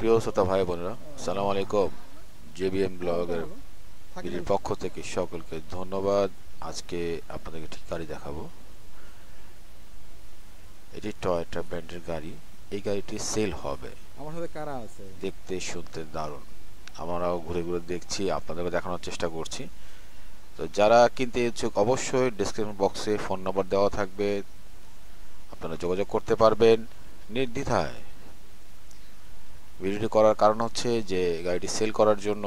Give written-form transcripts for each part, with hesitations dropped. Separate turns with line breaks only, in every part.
প্রিয় শ্রোতা ভাই বোনেরা, সালাম আলাইকুম। জেবিএম ব্লগের বিডির পক্ষ থেকে সকলকে ধন্যবাদ। আজকে আপনাদেরকে ঠিক গাড়ি দেখাবো। এটি টয়োটা ব্র্যান্ডের গাড়ি। এই গাড়িটি সেল হবে।
আমার সাথে কারা আছে?
দেখতে শুনতে দারুণ। আমরাও ঘুরে ঘুরে দেখছি, আপনাদেরকে দেখানোর চেষ্টা করছি। তো যারা কিনতে ইচ্ছুক অবশ্যই ডেসক্রিপশন বক্সে ফোন নম্বর দেওয়া থাকবে, আপনারা যোগাযোগ করতে পারবেন নির্দ্বিধায়। ভিডিওটি করার কারণ হচ্ছে যে গাড়িটি সেল করার জন্য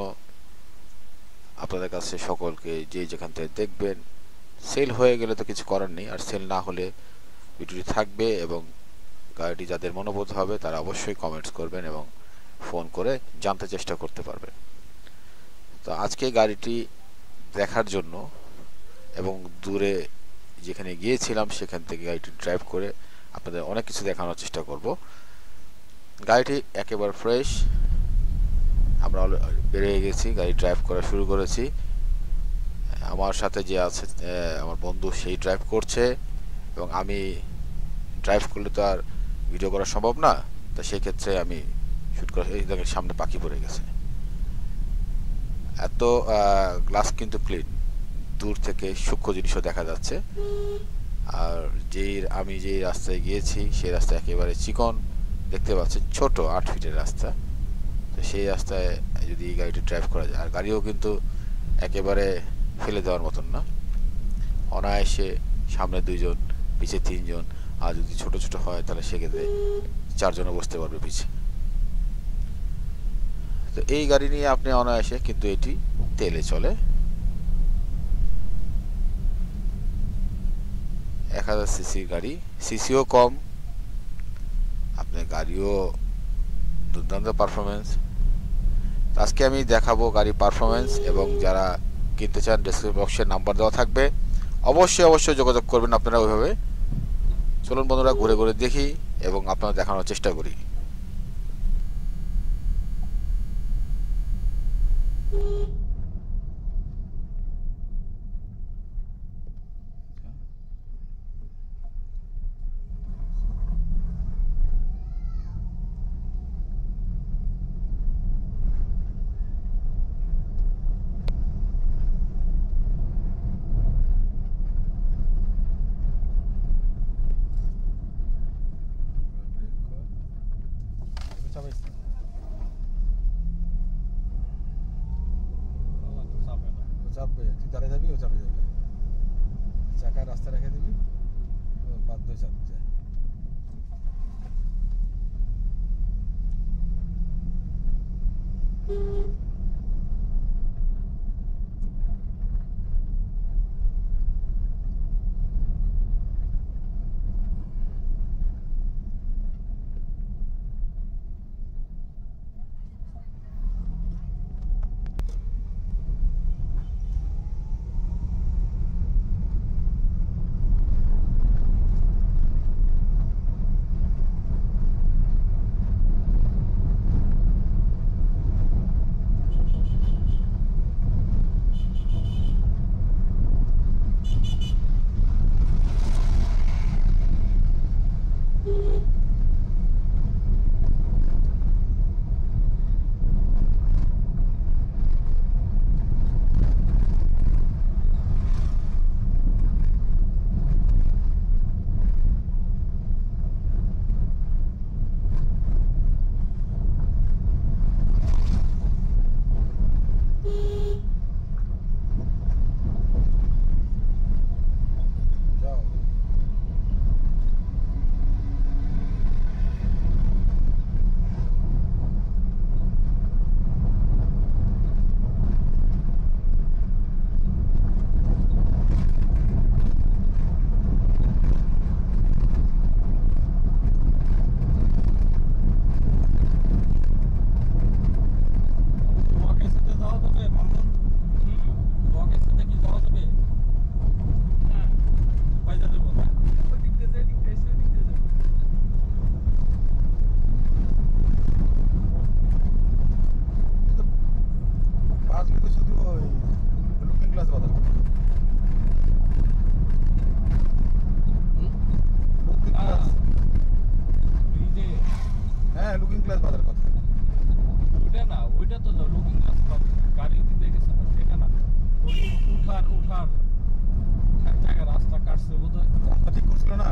আপনাদের কাছে সকলকে যে যেখান থেকে দেখবেন, সেল হয়ে গেলে তো কিছু করার নেই, আর সেল না হলে ভিডিওটি থাকবে এবং গাড়িটি যাদের মনোবোধ হবে তারা অবশ্যই কমেন্টস করবেন এবং ফোন করে জানতে চেষ্টা করতে পারবেন। তো আজকে গাড়িটি দেখার জন্য এবং দূরে যেখানে গিয়েছিলাম সেখান থেকে গাড়িটি ড্রাইভ করে আপনাদের অনেক কিছু দেখানোর চেষ্টা করব। গাড়িটি একেবারে ফ্রেশ। আমরা বেরিয়ে গেছি, গাড়ি ড্রাইভ করা শুরু করেছি। আমার সাথে যে আছে আমার বন্ধু, সেই ড্রাইভ করছে এবং আমি ড্রাইভ করলে তো আর ভিডিও করা সম্ভব না। তো সেক্ষেত্রে আমি শ্যুট করা, এই দেখেন সামনে পাখি পড়ে গেছে। এত গ্লাস কিন্তু ক্লিন, দূর থেকে সূক্ষ্ম জিনিসও দেখা যাচ্ছে। আর আমি যেই রাস্তায় গিয়েছি সেই রাস্তা একেবারে চিকন, দেখতে পাচ্ছেন ছোট 8 ফিটের রাস্তা। তো সেই রাস্তায় যদি এই গাড়িটি ড্রাইভ করা যায়, আর গাড়িও কিন্তু একেবারে ফেলে দেওয়ার মতন না, অনায়াসে সামনে 2 জন, পিছে 3 জন, আর যদি ছোট ছোট হয় তাহলে সেক্ষেত্রে 4 জনও বসতে পারবে পিছে। তো এই গাড়ি নিয়ে আপনি অনায়াসে, কিন্তু এটি তেলে চলে। 1000 সিসির গাড়ি, সিসিও কম, আপনার গাড়িও দুর্দান্ত পারফরমেন্স। আজকে আমি দেখাবো গাড়ির পারফরমেন্স, এবং যারা কিনতে চান ডেসক্রিপশন বক্সে নাম্বার দেওয়া থাকবে, অবশ্যই যোগাযোগ করবেন আপনারা ওইভাবে। চলুন বন্ধুরা, ঘুরে ঘুরে দেখি এবং আপনারা দেখানোর চেষ্টা করি।
চাপবে, তুই দাঁড়িয়ে যাবি, ও চাপে যাবে। চাকা রাস্তা রেখে দিবি, বাধ্য চাপ যায়। হ্যাঁ, লুকিং গ্লাস বাঁধার কথা। ছিল না